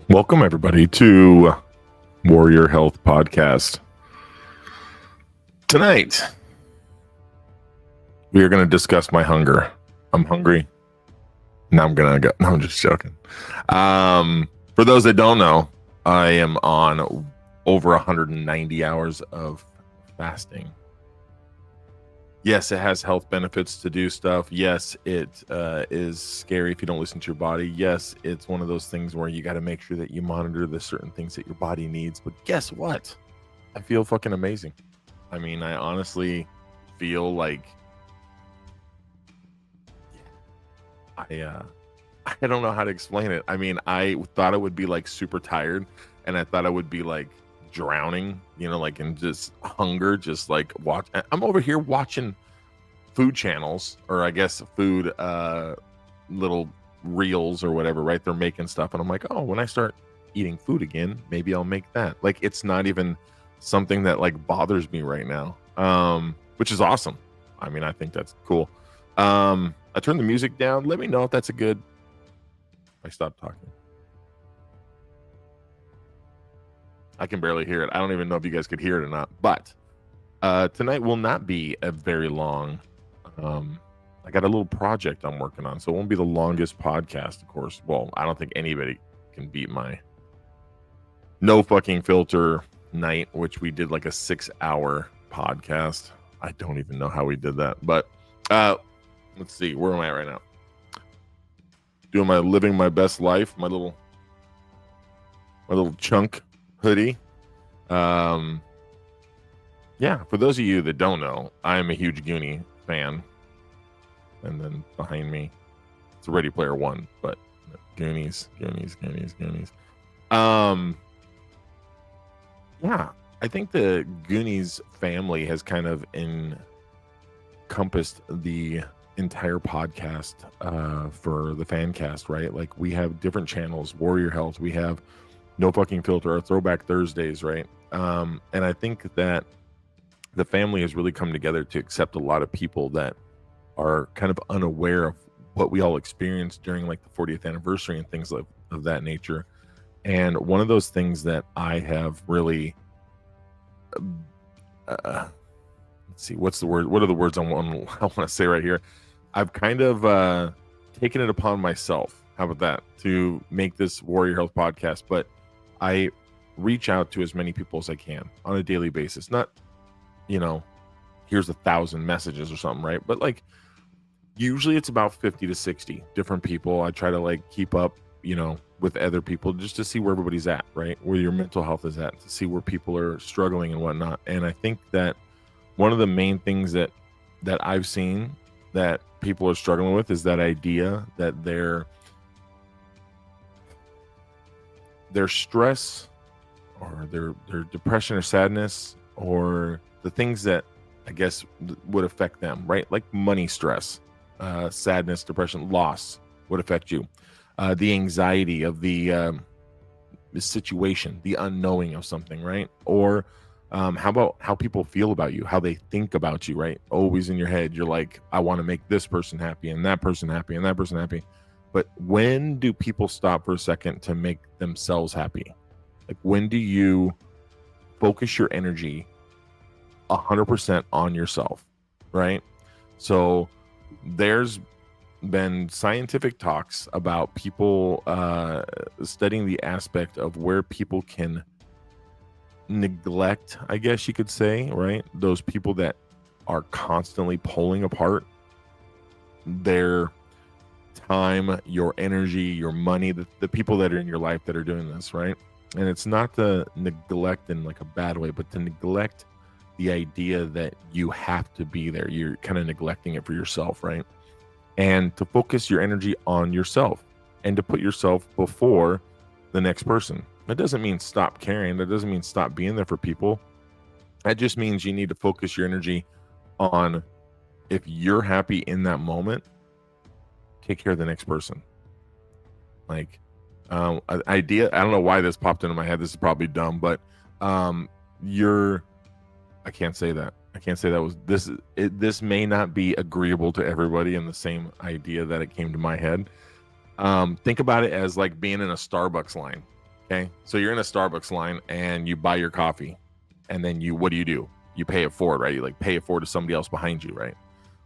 Welcome, everybody, to Warrior Health Podcast. Tonight, we are going to discuss my hunger. I'm hungry. Now I'm going to go. No, I'm just joking. For those that don't know, I am on over 190 hours of fasting. Yes, it has health benefits to do stuff. Yes, it is scary if you don't listen to your body. Yes, it's one of those things where you got to make sure that you monitor the certain things that your body needs. But guess what? I feel fucking amazing. I mean, I honestly feel like I don't know how to explain it. I mean, I thought I would be like super tired, and I thought I would be like drowning, like in just hunger, just like watch. I'm over here watching food channels, or I guess food little reels or whatever, right? They're making stuff, and I'm like, oh, when I start eating food again, maybe I'll make that. Like, it's not even something that like bothers me right now, which is awesome. I mean, I think that's cool. I turned the music down. Let me know if that's a good. I stopped talking. I can barely hear it. I don't even know if you guys could hear it or not. But tonight will not be a very long. I got a little project I'm working on, so it won't be the longest podcast, of course. Well, I don't think anybody can beat my no fucking filter night, which we did like a 6-hour podcast. I don't even know how we did that, but let's see, where am I at right now? Doing my living my best life, my little chunk hoodie. Yeah, for those of you that don't know, I am a huge Goonie fan. And then behind me, it's Ready Player One, but Goonies. Yeah, I think the Goonies family has kind of encompassed the entire podcast for the fan cast, right? Like, we have different channels, Warrior Health, we have No Fucking Filter, our Throwback Thursdays, right? And I think that the family has really come together to accept a lot of people that are kind of unaware of what we all experienced during like the 40th anniversary and things of that nature. And one of those things that I have really let's see, what's the word? What are the words I want to say right here? I've kind of taken it upon myself. How about that? To make this Warrior Health podcast, but I reach out to as many people as I can on a daily basis. Not, here's 1,000 messages or something, right? But like, usually it's about 50 to 60 different people. I try to like keep up, with other people just to see where everybody's at, right? Where your mental health is at, to see where people are struggling and whatnot. And I think that one of the main things that I've seen that people are struggling with is that idea that their stress or their depression or sadness, or the things that I guess would affect them, right? Like money stress, sadness, depression, loss would affect you. The anxiety of the situation, the unknowing of something, right? Or how about how people feel about you, how they think about you, right? Always in your head, you're like, I want to make this person happy and that person happy and that person happy. But when do people stop for a second to make themselves happy? Like, when do you focus your energy 100% on yourself, right? So there's been scientific talks about people studying the aspect of where people can neglect, I guess you could say, right? Those people that are constantly pulling apart their time, your energy, your money, the people that are in your life that are doing this, right? And it's not to neglect in like a bad way, but to neglect the idea that you have to be there. You're kind of neglecting it for yourself, right? And to focus your energy on yourself and to put yourself before the next person. That doesn't mean stop caring. That doesn't mean stop being there for people. That just means you need to focus your energy on, if you're happy in that moment, take care of the next person. Like, idea, I don't know why this popped into my head. This is probably dumb, but I can't say that. I can't say that was this. This may not be agreeable to everybody in the same idea that it came to my head. Think about it as like being in a Starbucks line. Okay. So you're in a Starbucks line and you buy your coffee, and then what do? You pay it forward, right? You like pay it forward to somebody else behind you, right?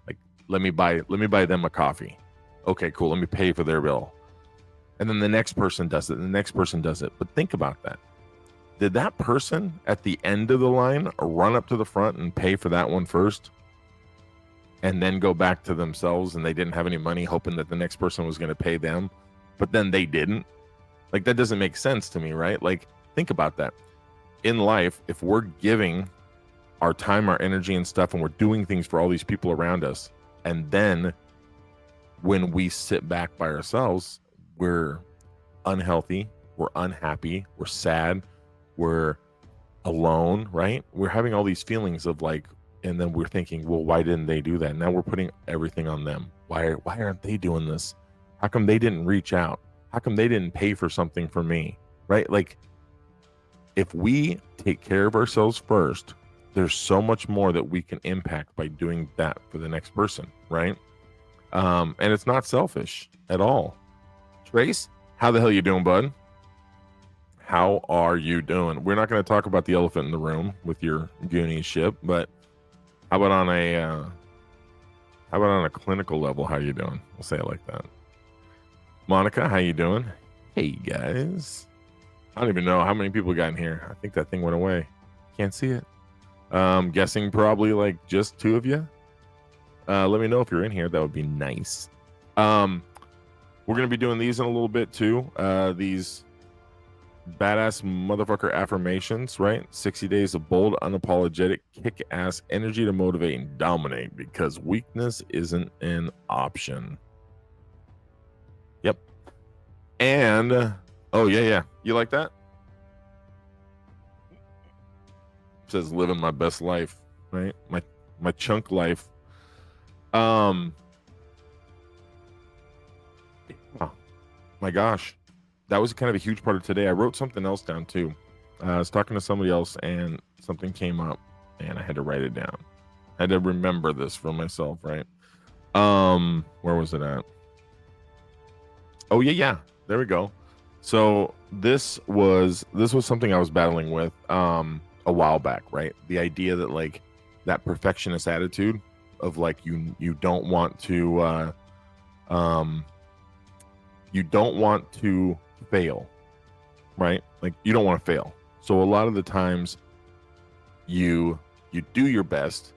Like, let me buy them a coffee. Okay, cool. Let me pay for their bill. And then the next person does it, and the next person does it. But think about that. Did that person at the end of the line run up to the front and pay for that one first, and then go back to themselves, and they didn't have any money, hoping that the next person was going to pay them, but then they didn't? Like, that doesn't make sense to me, right? Like, think about that. In life, if we're giving our time, our energy and stuff, and we're doing things for all these people around us, and then when we sit back by ourselves, we're unhealthy, we're unhappy, we're sad, we're alone, right? We're having all these feelings of like, and then we're thinking, well, why didn't they do that? Now we're putting everything on them. Why aren't they doing this? How come they didn't reach out? How come they didn't pay for something for me? Right? Like, if we take care of ourselves first, there's so much more that we can impact by doing that for the next person, right? And it's not selfish at all. Trace, how the hell you doing, bud? How are you doing? We're not going to talk about the elephant in the room with your Goonies ship, but how about on a clinical level? How you doing? We'll say it like that. Monica, how you doing? Hey guys. I don't even know how many people got in here. I think that thing went away. Can't see it. Guessing probably like just 2 of you. Let me know if you're in here. That would be nice. We're gonna be doing these in a little bit too. These badass motherfucker affirmations, right? 60 days of bold, unapologetic, kick-ass energy to motivate and dominate, because weakness isn't an option. Yep. And oh yeah, you like that? It says living my best life, right? My chunk life. Oh my gosh, that was kind of a huge part of today. I wrote something else down too. I was talking to somebody else and something came up and I had to write it down. I had to remember this for myself, right? Where was it at? Oh yeah, there we go. So this was something I was battling with a while back, right? The idea that like that perfectionist attitude of like you don't want to fail, right? Like you don't want to fail. So a lot of the times you do your best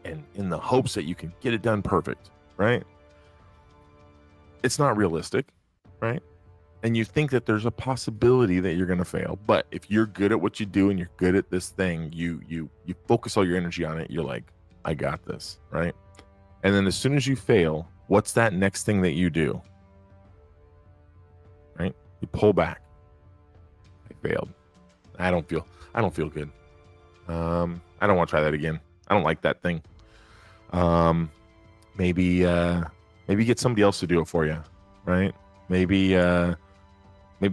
and in the hopes that you can get it done perfect, right? It's not realistic, right? And you think that there's a possibility that you're going to fail. But if you're good at what you do and you're good at this thing, you focus all your energy on it. You're like, I got this, right? And then as soon as you fail, what's that next thing that you do? Right? You pull back. I failed. I don't feel good. I don't want to try that again. I don't like that thing. Maybe get somebody else to do it for you, right? Maybe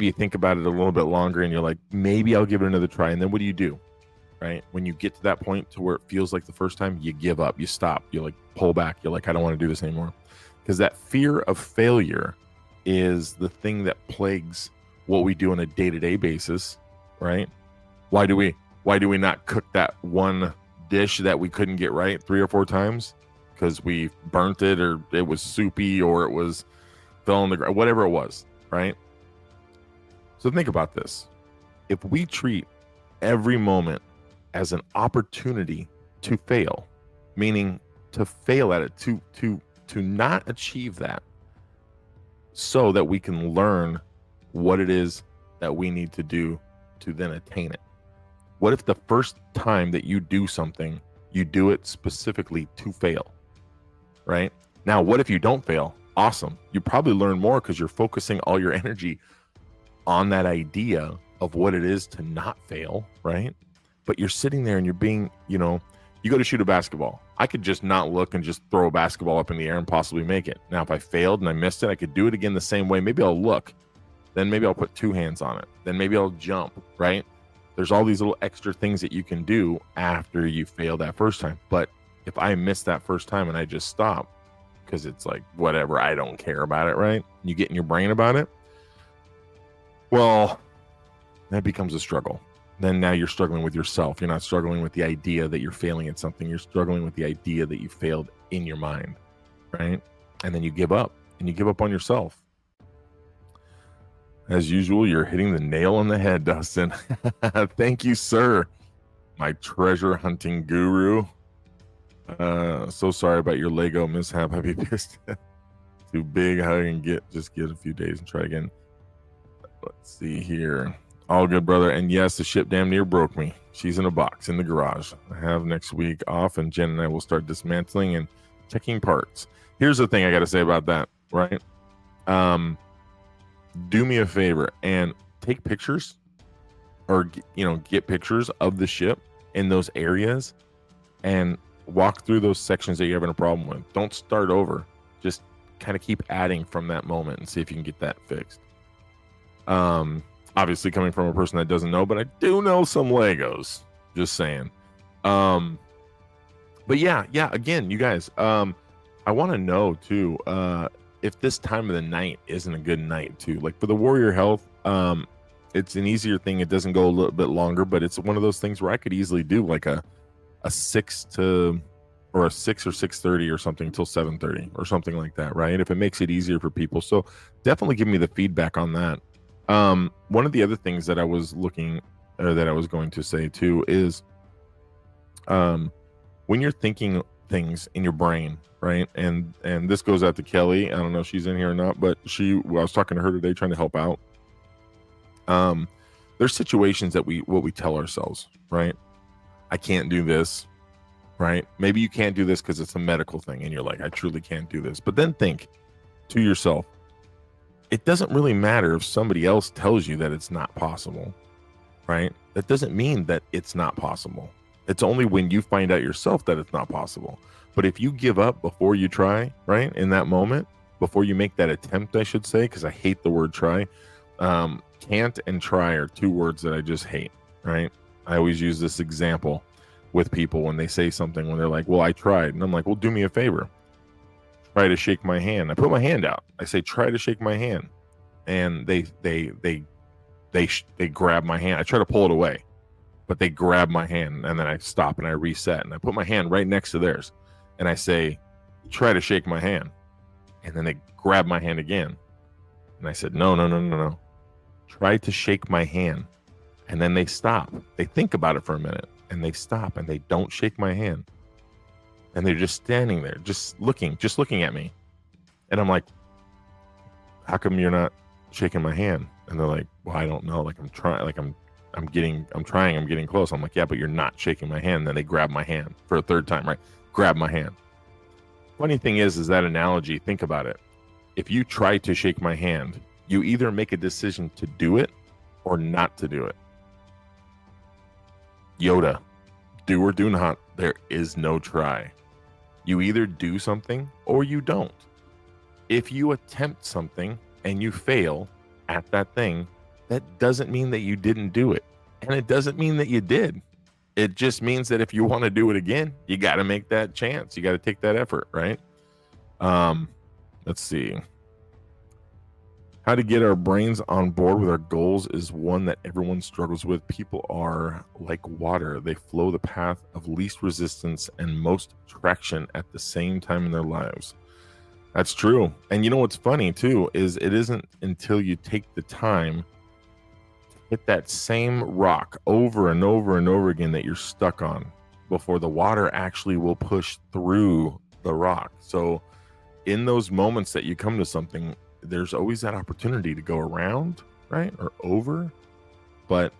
you think about it a little bit longer and you're like, maybe I'll give it another try. And then what do? Right? When you get to that point to where it feels like the first time, you give up, you stop, you like pull back. You're like, I don't want to do this anymore. Because that fear of failure is the thing that plagues what we do on a day-to-day basis, right? Why do we not cook that one dish that we couldn't get right 3 or 4 times? Because we burnt it, or it was soupy, or it was fell on the ground, whatever it was, right? So think about this. If we treat every moment as an opportunity to fail, meaning to fail at it, to not achieve that, so that we can learn what it is that we need to do to then attain it. What if the first time that you do something, you do it specifically to fail, right? Now, what if you don't fail? Awesome. You probably learn more because you're focusing all your energy on that idea of what it is to not fail, right? But you're sitting there and you're being, you go to shoot a basketball. I could just not look and just throw a basketball up in the air and possibly make it. Now, if I failed and I missed it, I could do it again the same way. Maybe I'll look. Then maybe I'll put 2 hands on it. Then maybe I'll jump, right? There's all these little extra things that you can do after you fail that first time. But if I miss that first time and I just stop, because it's like, whatever, I don't care about it, right? You get in your brain about it. Well, that becomes a struggle. Then now you're struggling with yourself. You're not struggling with the idea that you're failing at something. You're struggling with the idea that you failed in your mind, right? And then you give up, and you give up on yourself. As usual, you're hitting the nail on the head, Dustin. Thank you, sir. My treasure hunting guru. So sorry about your Lego mishap. I'd be pissed. Too big. How you can just get a few days and try again. Let's see here. All good, brother. And yes, the ship damn near broke me. She's in a box in the garage. I have next week off, and Jen and I will start dismantling and checking parts. Here's the thing I got to say about that, right? Do me a favor and take pictures, or get pictures of the ship in those areas and walk through those sections that you're having a problem with. Don't start over. Just kind of keep adding from that moment and see if you can get that fixed. Obviously coming from a person that doesn't know, but I do know some Legos, just saying. But yeah, again, you guys, I want to know too, if this time of the night isn't a good night too. Like for the Warrior Health, it's an easier thing. It doesn't go a little bit longer, but it's one of those things where I could easily do like a 6 or 6:30 or something till 7:30 or something like that, right? If it makes it easier for people. So definitely give me the feedback on that. One of the other things that I was going to say too is, when you're thinking things in your brain, right? And this goes out to Kelly. I don't know if she's in here or not, but I was talking to her today trying to help out. There's situations that we tell ourselves, right? I can't do this, right? Maybe you can't do this because it's a medical thing and you're like, I truly can't do this. But then think to yourself, it doesn't really matter if somebody else tells you that it's not possible, right? That doesn't mean that it's not possible. It's only when you find out yourself that it's not possible. But if you give up before you try, right, in that moment, before you make that attempt, I should say, because I hate the word try. Can't and try are two words that I just hate, right? I always use this example with people when they say something, when they're like, well, I tried. And I'm like, well, do me a favor. Try to shake my hand. I put my hand out. I say, try to shake my hand. And they grab my hand. I try to pull it away, but they grab my hand, and then I stop and I reset and I put my hand right next to theirs. And I say, try to shake my hand. And then they grab my hand again. And I said, no. Try to shake my hand. And then they stop. They think about it for a minute and they stop and they don't shake my hand. And they're just standing there, just looking at me. And I'm like, how come you're not shaking my hand? And they're like, well, I don't know. Like I'm trying, like I'm getting close. I'm like, yeah, but you're not shaking my hand. And then they grab my hand for a third time, right? Grab my hand. Funny thing is that analogy, think about it. If you try to shake my hand, you either make a decision to do it or not to do it. Yoda, do or do not, there is no try. You either do something or you don't. If you attempt something and you fail at that thing, that doesn't mean that you didn't do it. And it doesn't mean that you did. It just means that if you want to do it again, you got to make that chance. You got to take that effort, right? Let's see. How to get our brains on board with our goals is one that everyone struggles with. People are like water. They flow the path of least resistance and most traction at the same time in their lives. That's true. And you know what's funny too is it isn't until you take the time to hit that same rock over and over and over again that you're stuck on before the water actually will push through the rock. So in those moments that you come to something, there's always that opportunity to go around, right? Or over. But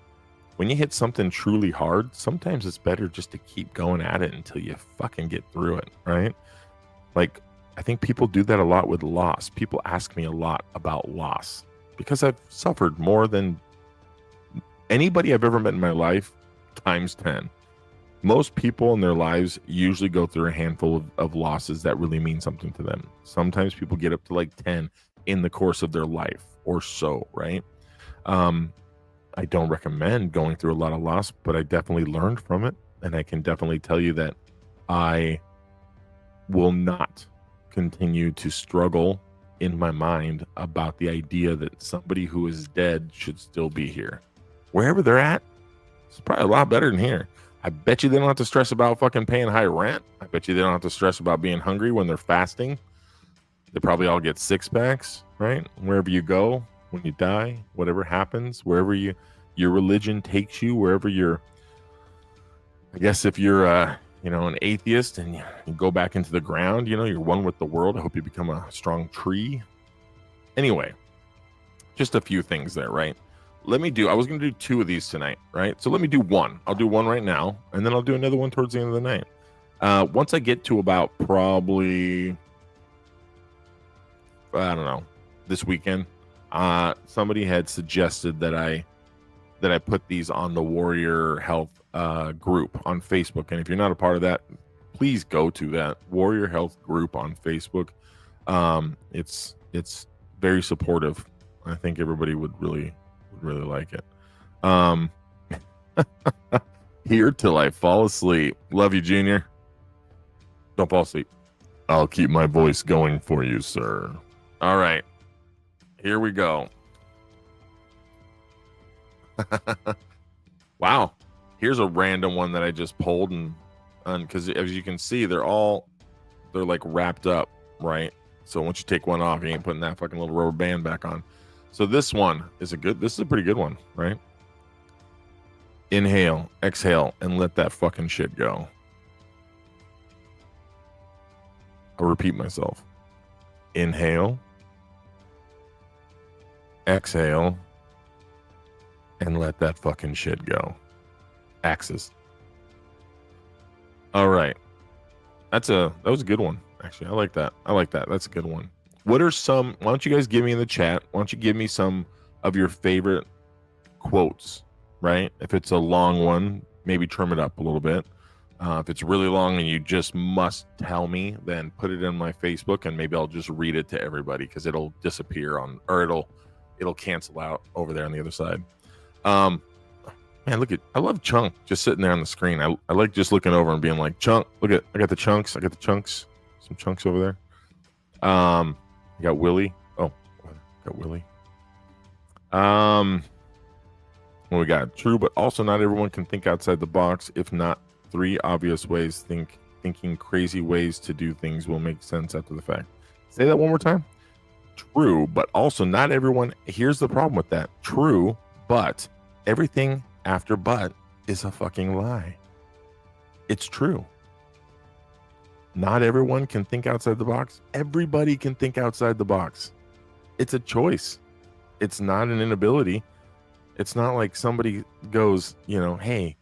when you hit something truly hard, sometimes it's better just to keep going at it until you fucking get through it, right? Like, I think people do that a lot with loss. People ask me a lot about loss because I've suffered more than anybody I've ever met in my life times 10. Most people in their lives usually go through a handful of losses that really mean something to them. Sometimes people get up to like 10 in the course of their life or so, right? I don't recommend going through a lot of loss, but I definitely learned from it. And I can definitely tell you that I will not continue to struggle in my mind about the idea that somebody who is dead should still be here. wherever they're at, it's probably a lot better than here. I bet you they don't have to stress about fucking paying high rent. I bet you they don't have to stress about being hungry when they're fasting. They probably all get 6-packs, right? Wherever you go, when you die, whatever happens, wherever your religion takes you, wherever you're, I guess if you're, an atheist and you go back into the ground, you're one with the world. I hope you become a strong tree. Anyway, just a few things there, right? I was going to do 2 of these tonight, right? So let me do one. I'll do one right now, and then I'll do another one towards the end of the night. Once I get to about probably, I don't know, this weekend, somebody had suggested that I put these on the Warrior Health group on Facebook. And if you're not a part of that, please go to that Warrior Health group on Facebook. It's very supportive. I think everybody would really like it. Here till I fall asleep. Love you, Junior. Don't fall asleep. I'll keep my voice going for you, sir. All right. Here we go. Wow. Here's a random one that I just pulled, and because as you can see, they're like wrapped up, right? So once you take one off, you ain't putting that fucking little rubber band back on. So this one is this is a pretty good one, right? Inhale, exhale, and let that fucking shit go. I'll repeat myself. Inhale, exhale, and let that fucking shit go. Axes. All right. That was a good one. Actually, I like that. That's a good one. Why don't you guys give me in the chat, why don't you give me some of your favorite quotes, right? If it's a long one, maybe trim it up a little bit. If it's really long and you just must tell me, then put it in my Facebook and maybe I'll just read it to everybody because it'll disappear it'll cancel out over there on the other side. Man, I love Chunk just sitting there on the screen. I like just looking over and being like, Chunk, I got the chunks. Some chunks over there. I got Willie. Oh, got Willie. Well, we got true, but also not everyone can think outside the box. If not, 3 obvious ways thinking crazy ways to do things will make sense after the fact. Say that one more time. True, but also not everyone. Here's the problem with that. True, but everything after but is a fucking lie. It's true. Not everyone can think outside the box. Everybody can think outside the box. It's a choice. It's not an inability. It's not like somebody goes, hey,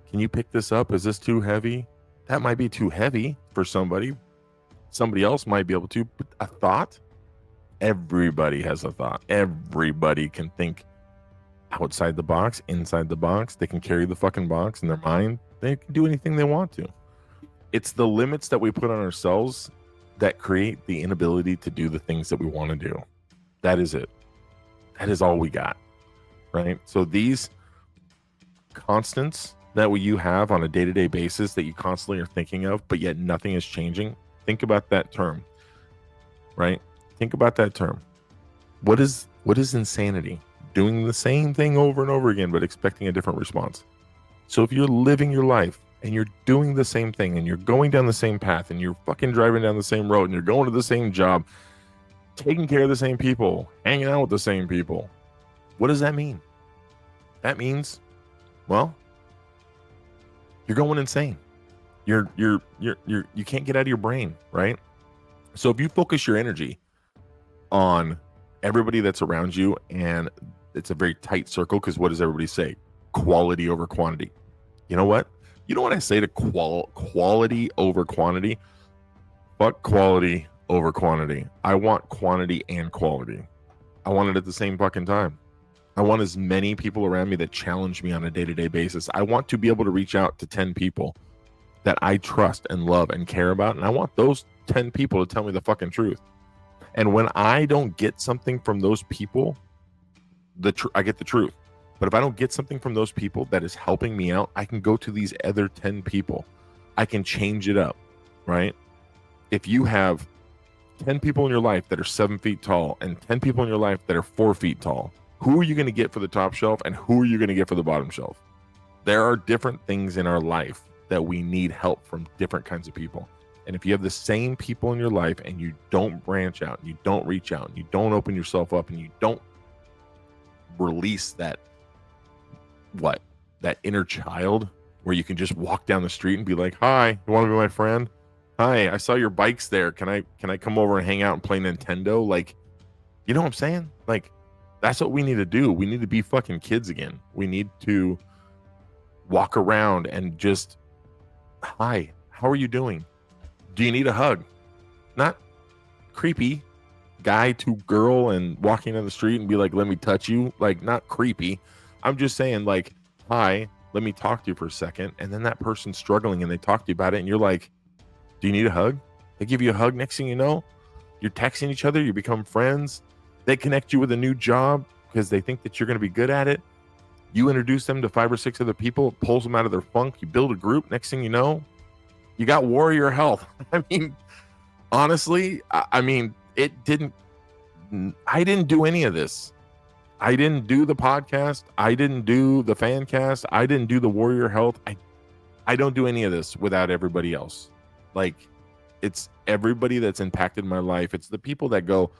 can you pick this up? Is this too heavy? That might be too heavy for somebody. Somebody else might be able to. But a thought? Everybody has a thought. Everybody can think outside the box, inside the box. They can carry the fucking box in their mind. They can do anything they want to. It's the limits that we put on ourselves that create the inability to do the things that we want to do. That is it. That is all we got, right? So these constants that you have on a day-to-day basis that you constantly are thinking of, but yet nothing is changing. Think about that term, right? Think about that term. What is insanity? Doing the same thing over and over again, but expecting a different response. So if you're living your life and you're doing the same thing and you're going down the same path and you're fucking driving down the same road and you're going to the same job, taking care of the same people, hanging out with the same people, what does that mean? That means, well, you're going insane. You can't get out of your brain, right? So if you focus your energy on everybody that's around you, and it's a very tight circle, because what does everybody say? Quality over quantity. You know what? You know what I say to quality over quantity? Fuck quality over quantity. I want quantity and quality. I want it at the same fucking time. I want as many people around me that challenge me on a day-to-day basis. I want to be able to reach out to 10 people that I trust and love and care about, and I want those 10 people to tell me the fucking truth. And when I don't get something from those people, I get the truth. But if I don't get something from those people that is helping me out, I can go to these other 10 people. I can change it up, right? If you have 10 people in your life that are 7 feet tall and 10 people in your life that are 4 feet tall, Who are you going to get for the top shelf and who are you going to get for the bottom shelf? There are different things in our life that we need help from different kinds of people. And if you have the same people in your life and you don't branch out, and you don't reach out, and you don't open yourself up, and you don't release that inner child where you can just walk down the street and be like, hi, you want to be my friend? Hi, I saw your bikes there. Can I come over and hang out and play Nintendo? Like, you know what I'm saying? Like, that's what we need to do. We need to be fucking kids again. We need to walk around and just, hi, how are you doing? Do you need a hug? Not creepy guy to girl and walking down the street and be like, let me touch you. Like, not creepy. I'm just saying, like, hi, let me talk to you for a second. And then that person's struggling and they talk to you about it and you're like, do you need a hug? They give you a hug. Next thing you know, you're texting each other. You become friends. They connect you with a new job because they think that you're going to be good at it. You introduce them to 5 or 6 other people. It pulls them out of their funk. You build a group. Next thing you know, you got warrior health. I mean, honestly, I didn't do any of this. I didn't do the podcast. I didn't do the fan cast. I didn't do the warrior health. I don't do any of this without everybody else. Like, it's everybody that's impacted my life. It's the people that go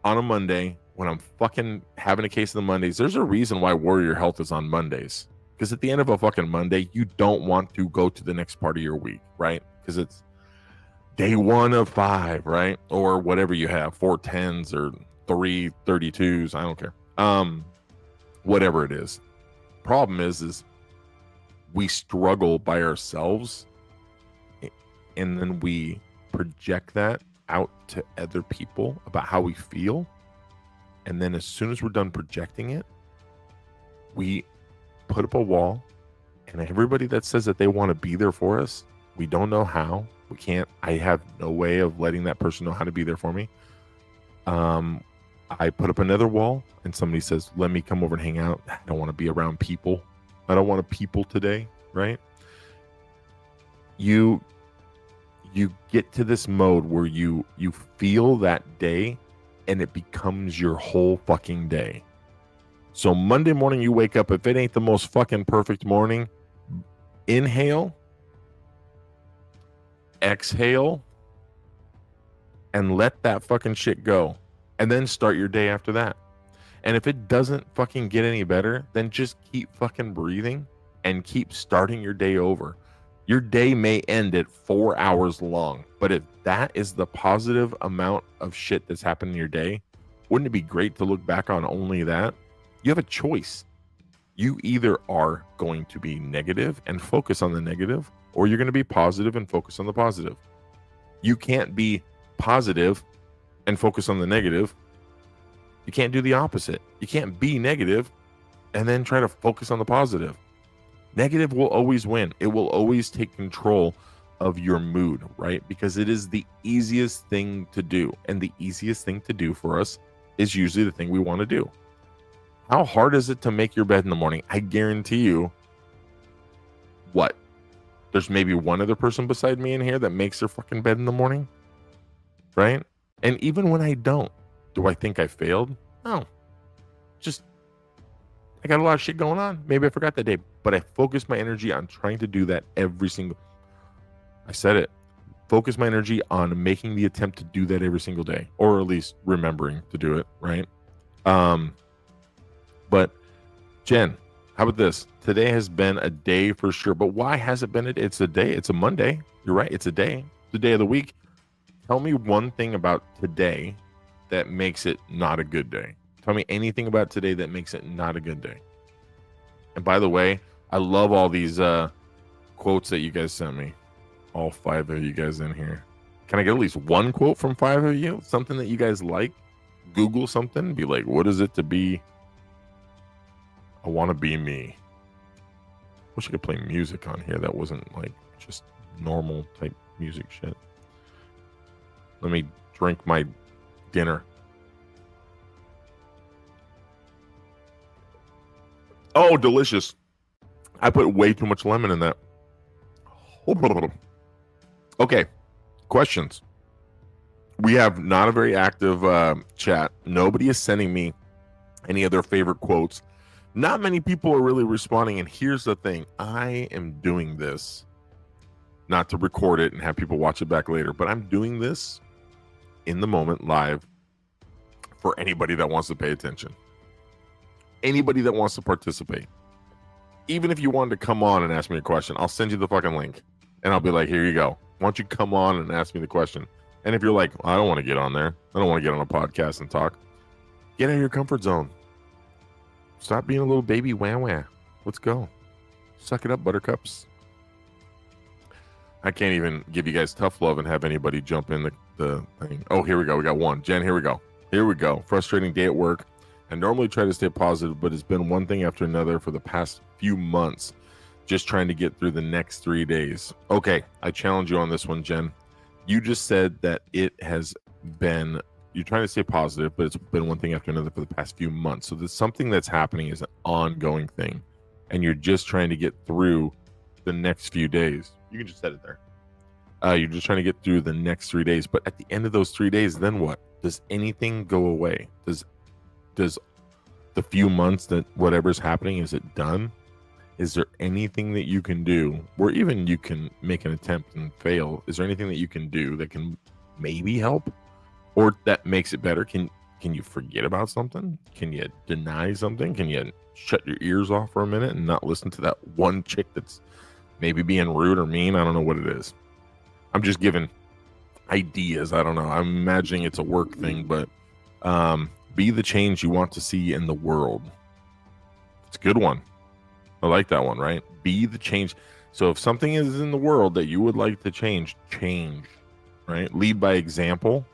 on a Monday when I'm fucking having a case of the Mondays. There's a reason why warrior health is on Mondays. Because at the end of a fucking Monday, you don't want to go to the next part of your week, right? Because it's day 1 of 5, right? Or whatever you have, 4 10s or 3 32s. I don't care. Whatever it is. Problem is we struggle by ourselves, and then we project that out to other people about how we feel. And then as soon as we're done projecting it, we put up a wall, and everybody that says that they want to be there for us, we don't know how. We can't. I have no way of letting that person know how to be there for me. I put up another wall, and somebody says, let me come over and hang out. I don't want to be around people. I don't want to people today, right? You get to this mode where you feel that day, and it becomes your whole fucking day. So Monday morning you wake up, if it ain't the most fucking perfect morning, inhale, exhale, and let that fucking shit go. And then start your day after that. And if it doesn't fucking get any better, then just keep fucking breathing and keep starting your day over. Your day may end at 4 hours long, but if that is the positive amount of shit that's happened in your day, wouldn't it be great to look back on only that? You have a choice. You either are going to be negative and focus on the negative, or you're going to be positive and focus on the positive. You can't be positive and focus on the negative. You can't do the opposite. You can't be negative and then try to focus on the positive. Negative will always win. It will always take control of your mood, right? Because it is the easiest thing to do. And the easiest thing to do for us is usually the thing we want to do. How hard is it to make your bed in the morning? I guarantee you, what? There's maybe one other person beside me in here that makes their fucking bed in the morning, right? And even when I don't, do I think I failed? No. Just, I got a lot of shit going on. Maybe I forgot that day, but I focused my energy on trying to do that I said it. Focus my energy on making the attempt to do that every single day, or at least remembering to do it, right? But Jen, how about this? Today has been a day for sure, but why has it been it's a day? It's a Monday. You're right. It's a day. It's the day of the week. Tell me one thing about today that makes it not a good day. Tell me anything about today that makes it not a good day. And by the way, I love all these quotes that you guys sent me. All 5 of you guys in here. Can I get at least one quote from 5 of you? Something that you guys like? Google something. Be like, what is it to be? I want to be me. Wish I could play music on here that wasn't like just normal type music shit. Let me drink my dinner. Oh, delicious. I put way too much lemon in that. Okay, questions. We have not a very active chat. Nobody is sending me any of their favorite quotes. Not many people are really responding. And here's the thing. I am doing this not to record it and have people watch it back later, but I'm doing this in the moment live for anybody that wants to pay attention. Anybody that wants to participate. Even if you wanted to come on and ask me a question, I'll send you the fucking link and I'll be like, here you go. Why don't you come on and ask me the question? And if you're like, I don't want to get on there, I don't want to get on a podcast and talk, get out of your comfort zone. Stop being a little baby wah-wah. Let's go. Suck it up, buttercups. I can't even give you guys tough love and have anybody jump in the thing. Oh, here we go. We got one. Jen, here we go. Here we go. Frustrating day at work. I normally try to stay positive, but it's been one thing after another for the past few months. Just trying to get through the next 3 days. Okay, I challenge you on this one, Jen. You just said that it has been, you're trying to stay positive, but it's been one thing after another for the past few months. So there's something that's happening is an ongoing thing, and you're just trying to get through the next few days. You can just set it there. You're just trying to get through the next 3 days, but at the end of those 3 days, then what? Does anything go away? Does the few months that whatever's happening, is it done? Is there anything that you can do, or even you can make an attempt and fail? Is there anything that you can do that can maybe help, or that makes it better? Can you forget about something? Can you deny something? Can you shut your ears off for a minute and not listen to that one chick that's maybe being rude or mean? I don't know what it is. I'm just giving ideas. I don't know. I'm imagining it's a work thing, but be the change you want to see in the world. It's a good one. I like that one, right? Be the change. So if something is in the world that you would like to change, right? Lead by example.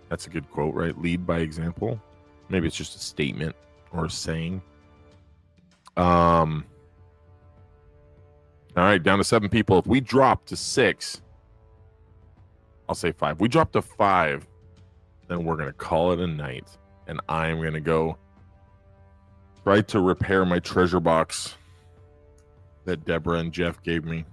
That's a good quote, right? Lead by example. Maybe it's just a statement or a saying. All right, down to 7 people. If we drop to 6, I'll say 5. If we drop to 5, then we're going to call it a night. And I'm going to go try to repair my treasure box that Deborah and Jeff gave me.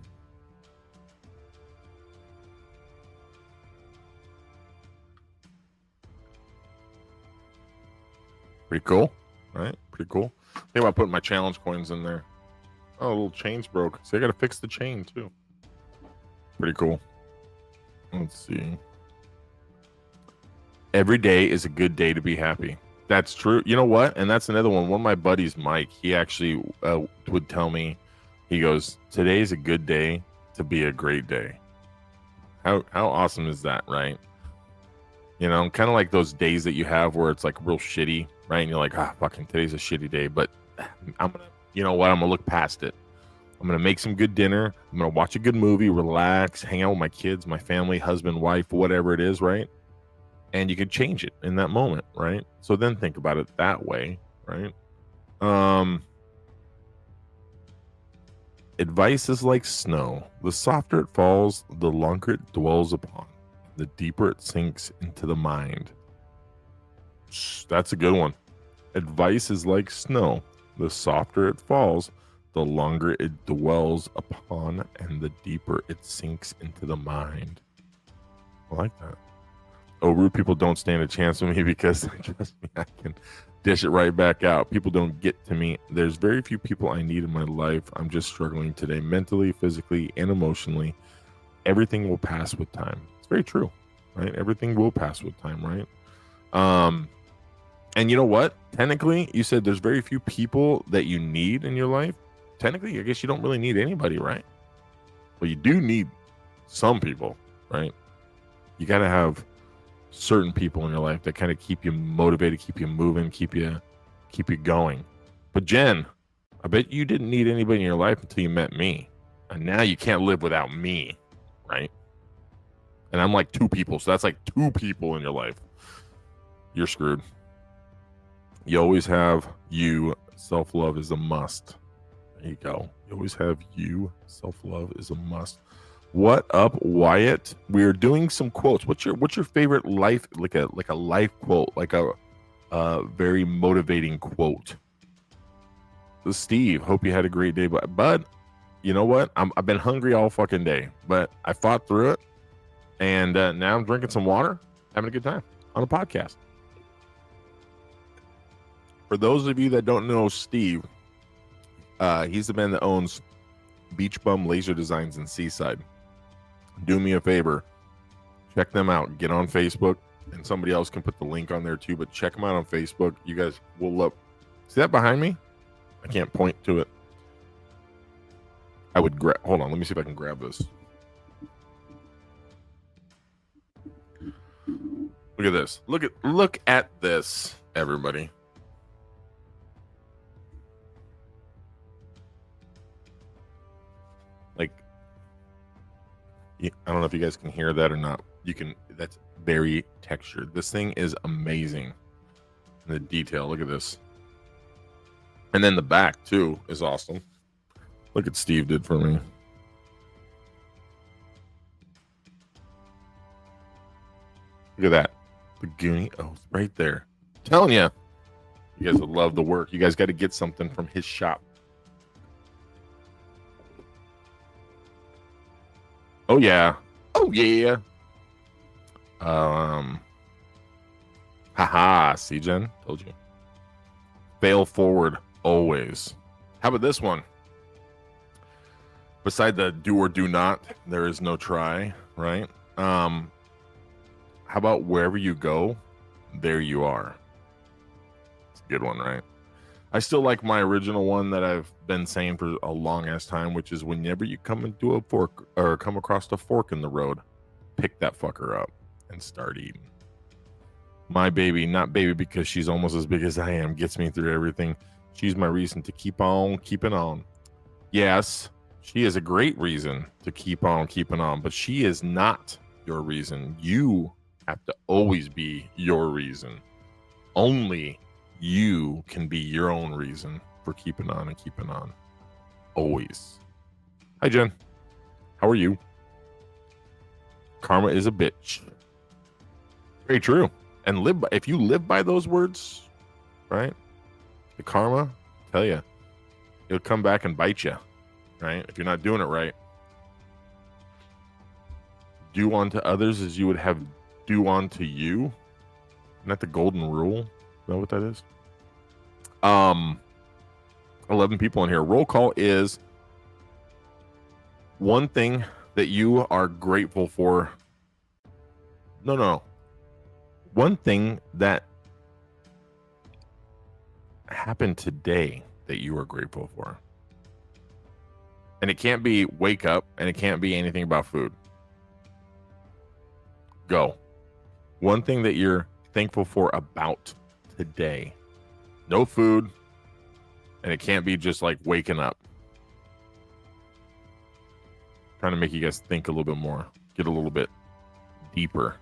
Pretty cool, right? Pretty cool. Think about putting my challenge coins in there. Oh, a little chain's broke. So I got to fix the chain too. Pretty cool. Let's see. Every day is a good day to be happy. That's true. You know what? And that's another one. One of my buddies, Mike, he actually would tell me, he goes, today's a good day to be a great day. How awesome is that, right? You know, kind of like those days that you have where it's like real shitty, right? And you're like, fucking today's a shitty day, but I'm going to, you know what? I'm going to look past it. I'm going to make some good dinner. I'm going to watch a good movie, relax, hang out with my kids, my family, husband, wife, whatever it is, right? And you could change it in that moment, right? So then think about it that way, right? Advice is like snow. The softer it falls, the longer it dwells upon. The deeper it sinks into the mind. That's a good one. Advice is like snow. The softer it falls, the longer it dwells upon, and the deeper it sinks into the mind. I like that. Oh, rude people don't stand a chance with me because, trust me, I can dish it right back out. People don't get to me. There's very few people I need in my life. I'm just struggling today, mentally, physically, and emotionally. Everything will pass with time. It's very true, right? Everything will pass with time, right? And you know what? Technically, you said there's very few people that you need in your life. Technically, I guess you don't really need anybody, right? But you do need some people, right? You got to have certain people in your life that kind of keep you motivated, keep you moving, keep you going. But Jen, I bet you didn't need anybody in your life until you met me. And now you can't live without me, right? And I'm like 2 people, so that's like 2 people in your life. You're screwed. You always have you. Self-love is a must. There you go. You always have you. Self-love is a must. What up, Wyatt? We're doing some quotes. What's your favorite life, like a life quote, like a very motivating quote? This is Steve. Hope you had a great day, bud. You know what? I've been hungry all fucking day, but I fought through it, and now I'm drinking some water, having a good time on a podcast. For those of you that don't know Steve, he's the man that owns Beach Bum Laser Designs in Seaside. Do me a favor, check them out. Get on Facebook, and somebody else can put the link on there too, but check them out on Facebook. You guys will love. See that behind me? I can't point to it. I would grab, hold on, let me see if I can grab this. Look at this. Look at this, everybody. Like, I don't know if you guys can hear that or not. You can. That's very textured. This thing is amazing. The detail. Look at this. And then the back too is awesome. Look at Steve did for me. Look at that. The Goonie Oath right there. I'm telling you. You guys would love the work. You guys got to get something from his shop. Oh yeah. Oh yeah. Haha. See, Jen? Told you. Fail forward always. How about this one? Beside the do or do not, there is no try, right? How about wherever you go, there you are? It's a good one, right? I still like my original one that I've been saying for a long ass time, which is whenever you come into a fork or come across a fork in the road, pick that fucker up and start eating. My baby, not baby because she's almost as big as I am, gets me through everything. She's my reason to keep on keeping on. Yes, she is a great reason to keep on keeping on, but she is not your reason. You have to always be your reason. Only you can be your own reason for keeping on and keeping on. Always. Hi, Jen. How are you? Karma is a bitch. Very true. And live by, if you live by those words, right? The karma, I tell you, it'll come back and bite you, right? If you're not doing it right. Do unto others as you would have do unto you. Isn't that the golden rule? Is that what that is? 11 people in here. Roll call is one thing that you are grateful for. No. One thing that happened today that you are grateful for. And it can't be wake up, and it can't be anything about food. Go. One thing that you're thankful for about today. No food, and it can't be just like waking up. Trying to make you guys think a little bit more, get a little bit deeper.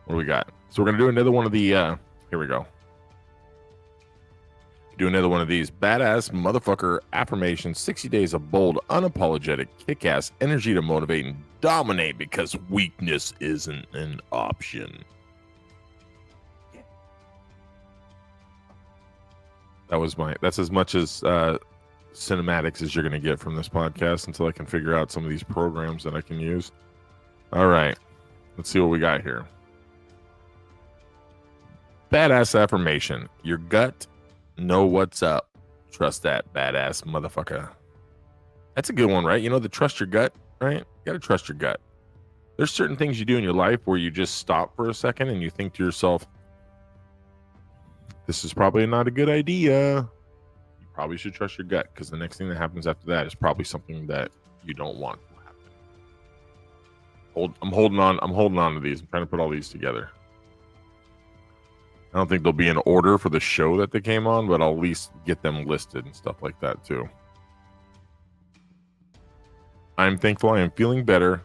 What do we got? So we're gonna do another one of the here we go. Do another one of these badass motherfucker affirmations. 60 days of bold, unapologetic, kick-ass energy to motivate and dominate because weakness isn't an option. That's as much as cinematics as you're gonna get from this podcast until I can figure out some of these programs that I can use. All right, let's see what we got here. Badass affirmation. Your gut know what's up. Trust that badass motherfucker. That's a good one, right? You know, the trust your gut, right? You gotta trust your gut. There's certain things you do in your life where you just stop for a second and you think to yourself, this is probably not a good idea. You probably should trust your gut, because the next thing that happens after that is probably something that you don't want to happen. I'm holding on to these. I'm trying to put all these together. I don't think they'll be in order for the show that they came on, but I'll at least get them listed and stuff like that too. I'm thankful I am feeling better,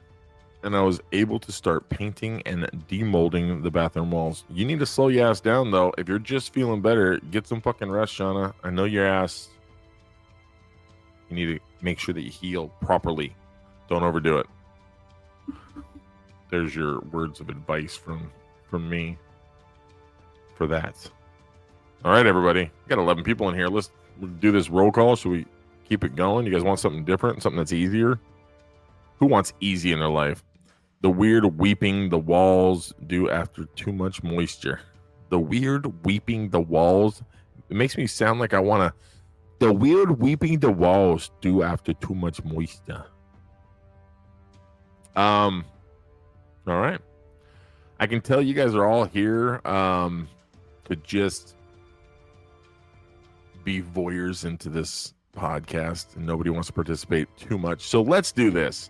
and I was able to start painting and demolding the bathroom walls. You need to slow your ass down, though. If you're just feeling better, get some fucking rest, Shauna. I know your ass. You need to make sure that you heal properly. Don't overdo it. There's your words of advice from me for that. All right, everybody. We got 11 people in here. Let's do this roll call. Should we keep it going? You guys want something different? Something that's easier? Who wants easy in their life? The weird weeping the walls do after too much moisture. The weird weeping the walls It makes me sound like I want to. The weird weeping the walls do after too much moisture. All right. I can tell you guys are all here to just be voyeurs into this podcast, and nobody wants to participate too much. So let's do this.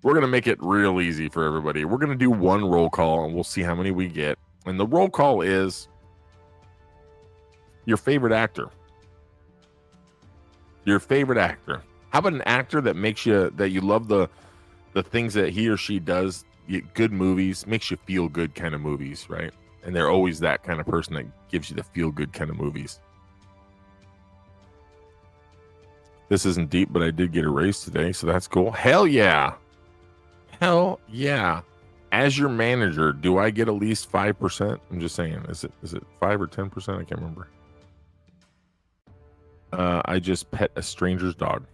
We're going to make it real easy for everybody. We're going to do one roll call, and we'll see how many we get. And the roll call is your favorite actor. Your favorite actor. How about an actor that makes you, that you love the things that he or she does, good movies, makes you feel good kind of movies, right? And they're always that kind of person that gives you the feel good kind of movies. This isn't deep, but I did get a raise today, so that's cool. Hell yeah. Hell yeah. As your manager, do I get at least 5%? I'm just saying. Is it 5 or 10%? I can't remember. I just pet a stranger's dog.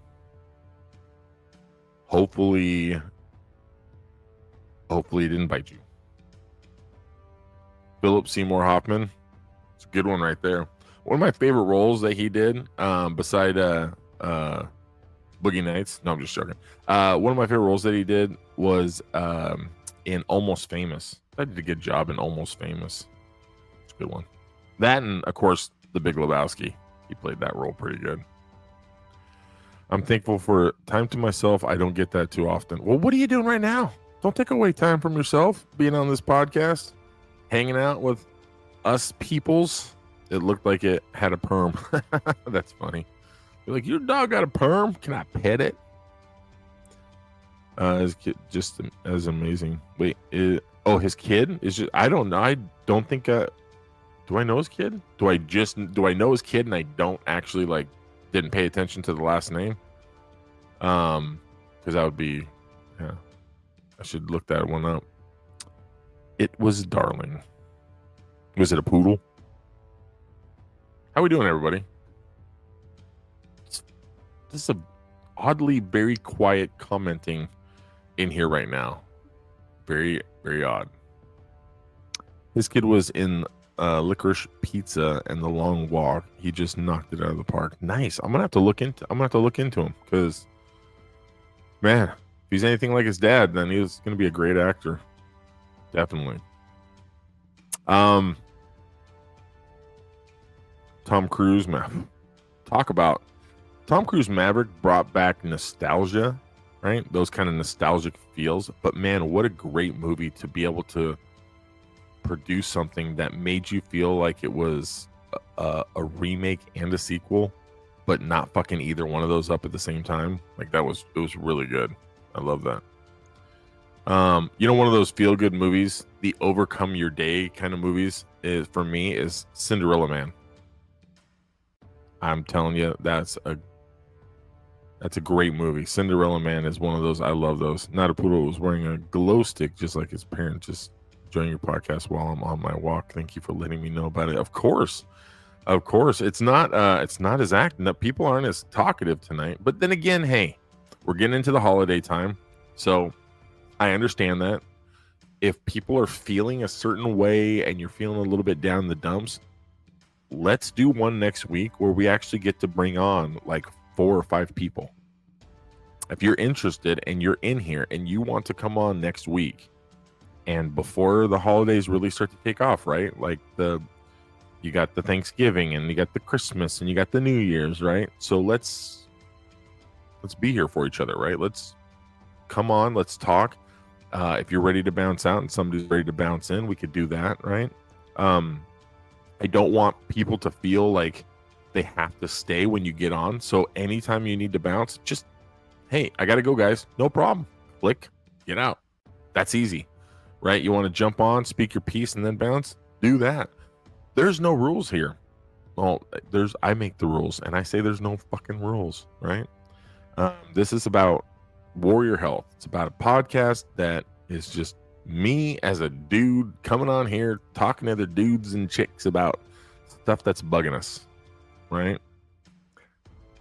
Hopefully it didn't bite you. Philip Seymour Hoffman. It's a good one right there. One of my favorite roles that he did, beside Boogie Nights. No, I'm just joking. One of my favorite roles that he did was in Almost Famous. I did a good job in Almost Famous. It's a good one. That and, of course, The Big Lebowski. He played that role pretty good. I'm thankful for time to myself. I don't get that too often. Well, what are you doing right now? Don't take away time from yourself being on this podcast, hanging out with us peoples. It looked like it had a perm. That's funny. You're like, your dog got a perm? Can I pet it? His kid just as amazing. Wait, his kid is just, I don't know. I don't think, do I know his kid? Do I know his kid and I don't actually didn't pay attention to the last name? Because that would be, yeah, I should look that one up. It was Darling. Was it a poodle? How we doing, everybody? This is a oddly very quiet commenting in here right now. Very, very odd. His kid was in Licorice Pizza and The Long Walk. He just knocked it out of the park. Nice. I'm gonna have to look into him because, man, if he's anything like his dad, then he's gonna be a great actor. Definitely. Tom Cruise, man. Talk about Tom Cruise Maverick brought back nostalgia, right? Those kind of nostalgic feels. But man, what a great movie to be able to produce something that made you feel like it was a remake and a sequel, but not fucking either one of those up at the same time. Like it was really good. I love that. One of those feel good movies, the overcome your day kind of movies is for me is Cinderella Man. I'm telling you, that's a great movie. Cinderella Man is one of those. I love those. Not a Poodle was wearing a glow stick just like his parent. Just enjoying your podcast while I'm on my walk. Thank you for letting me know about it. Of course. It's not as acting that people aren't as talkative tonight. But then again, hey, we're getting into the holiday time. So I understand that. If people are feeling a certain way and you're feeling a little bit down in the dumps, let's do one next week where we actually get to bring on like 4 or 5 people. If you're interested and you're in here and you want to come on next week and before the holidays really start to take off, right? Like you got the Thanksgiving and you got the Christmas and you got the New Year's, right? So let's be here for each other, right? Let's come on, let's talk. If you're ready to bounce out and somebody's ready to bounce in, we could do that, right? I don't want people to feel like they have to stay when you get on. So anytime you need to bounce, just, hey, I got to go, guys. No problem. Click, get out. That's easy, right? You want to jump on, speak your piece, and then bounce? Do that. There's no rules here. Well, I make the rules, and I say there's no fucking rules, right? This is about Warrior Health. It's about a podcast that is just me as a dude coming on here talking to other dudes and chicks about stuff that's bugging us, right?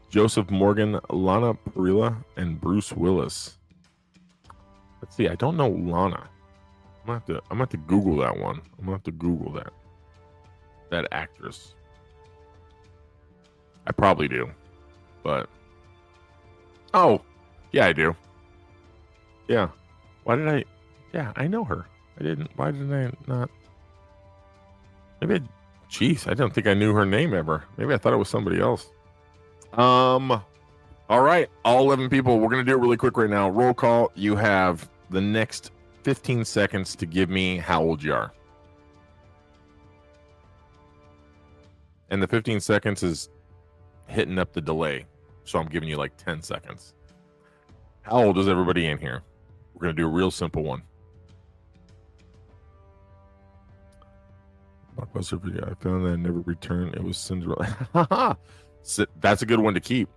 Joseph Morgan, Lana Parrilla, and Bruce Willis. Let's see. I don't know Lana. I'm gonna have to Google that one. I'm gonna have to Google that actress. I probably do, but oh, yeah, I do. Yeah. Why did I? Yeah, I know her. I didn't. Why didn't I not? Maybe. Jeez, I don't think I knew her name ever. Maybe I thought it was somebody else. All right, all 11 people. We're gonna do it really quick right now. Roll call. You have the next 15 seconds to give me how old you are, and the 15 seconds is hitting up the delay. So I'm giving you like 10 seconds. How old is everybody in here? We're going to do a real simple one. Blockbuster video. I found that I never returned. It was Cinderella. That's a good one to keep.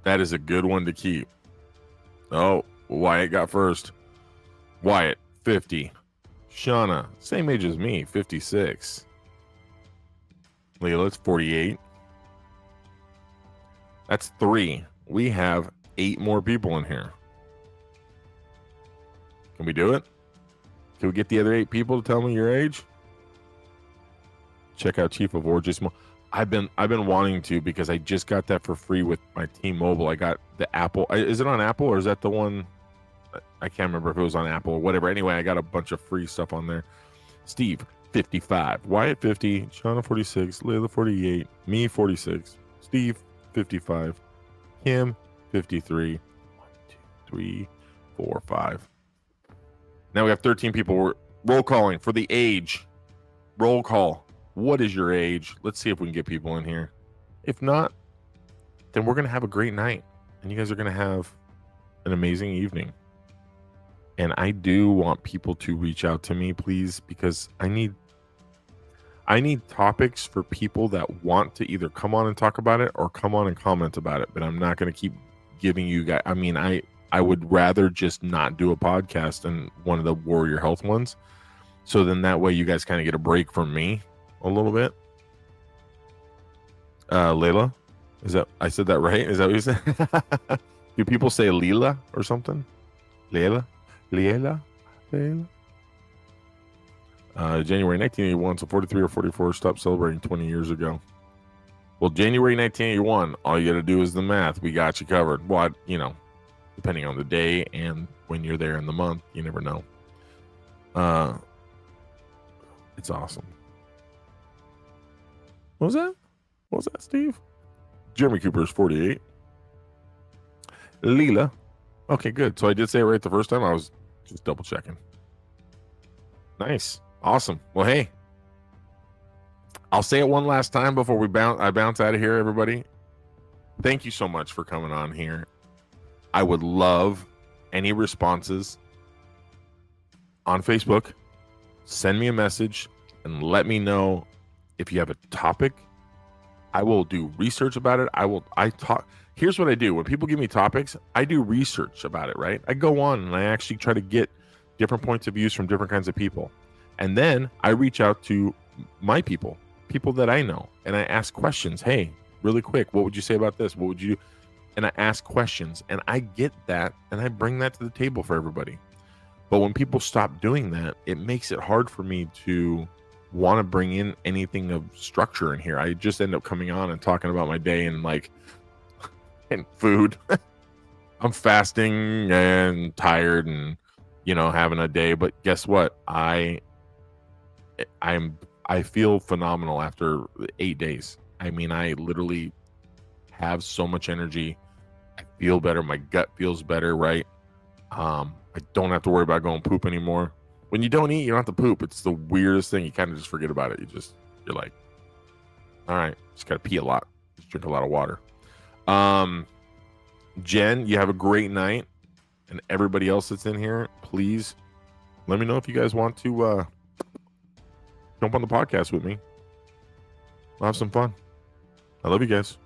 That is a good one to keep. Oh, Wyatt got first. Wyatt, 50. Shauna, same age as me, 56. Leela, it's 48. That's 3. We have 8 more people in here. Can we do it? Can we get the other 8 people to tell me your age? Check out Chief of Origins. I've been wanting to, because I just got that for free with my T-Mobile. I got the Apple. Is it on Apple, or is that the one? I can't remember if it was on Apple or whatever. Anyway, I got a bunch of free stuff on there. Steve, 55. Wyatt, 50. Shauna, 46. Layla, 48. Me, 46. Steve, 55. Kim, 53. 1, 2, 3, 4, 5. Now we have 13 people. We're roll calling for the age. Roll call. What is your age? Let's see if we can get people in here. If not, then we're going to have a great night, and you guys are going to have an amazing evening. And I do want people to reach out to me, please, because I need topics for people that want to either come on and talk about it or come on and comment about it. But I'm not going to keep giving you guys. I mean, I would rather just not do a podcast than one of the Warrior Health ones. So then that way you guys kind of get a break from me a little bit. Layla, is that, I said that right? Is that what you said? Do people say Leela or something? Layla? January 1981, so 43 or 44 stopped celebrating 20 years ago. Well, January 1981, all you got to do is the math. We got you covered. What, depending on the day and when you're there in the month, you never know. It's awesome. What was that, Steve? Jeremy Cooper is 48. Leela. Okay, good. So I did say it right the first time. I was just double checking. Nice. Awesome. Well, hey, I'll say it one last time before I bounce out of here, everybody. Thank you so much for coming on here. I would love any responses on Facebook. Send me a message and let me know if you have a topic. I will do research about it. Here's what I do. When people give me topics, I do research about it, right? I go on and I actually try to get different points of views from different kinds of people. And then I reach out to my people that I know, and I ask questions. Hey, really quick, what would you say about this? What would you do? And I ask questions, and I get that, and I bring that to the table for everybody. But when people stop doing that, it makes it hard for me to want to bring in anything of structure in here. I just end up coming on and talking about my day and and food. I'm fasting and tired and having a day, but guess what? I feel phenomenal after 8 days. I mean, I literally have so much energy. I feel better. My gut feels better, right? I don't have to worry about going poop anymore. When you don't eat, you don't have to poop. It's the weirdest thing. You kind of just forget about it. You're like, all right, just got to pee a lot. Just drink a lot of water. Jen, you have a great night. And everybody else that's in here, please let me know if you guys want to jump on the podcast with me. We'll have some fun. I love you guys.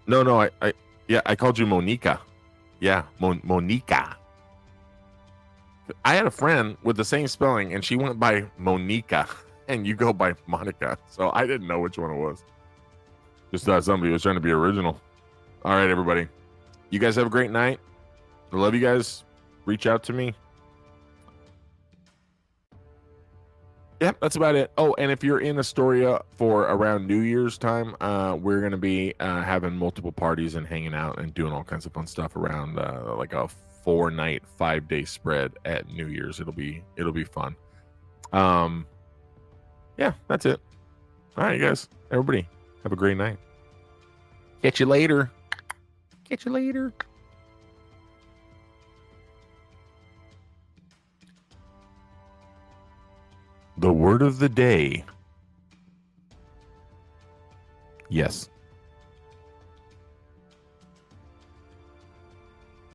No, I called you Monica. Yeah, Monica. I had a friend with the same spelling, and she went by Monica, and you go by Monica. So I didn't know which one it was. Just thought somebody was trying to be original. All right, everybody. You guys have a great night. I love you guys. Reach out to me. Yeah, that's about it. Oh, and if you're in Astoria for around New Year's time, we're gonna be having multiple parties and hanging out and doing all kinds of fun stuff around like a 4-night, 5-day spread at New Year's. It'll be fun. Yeah, that's it. All right, you guys, everybody, have a great night. Catch you later. Catch you later. The word of the day. Yes.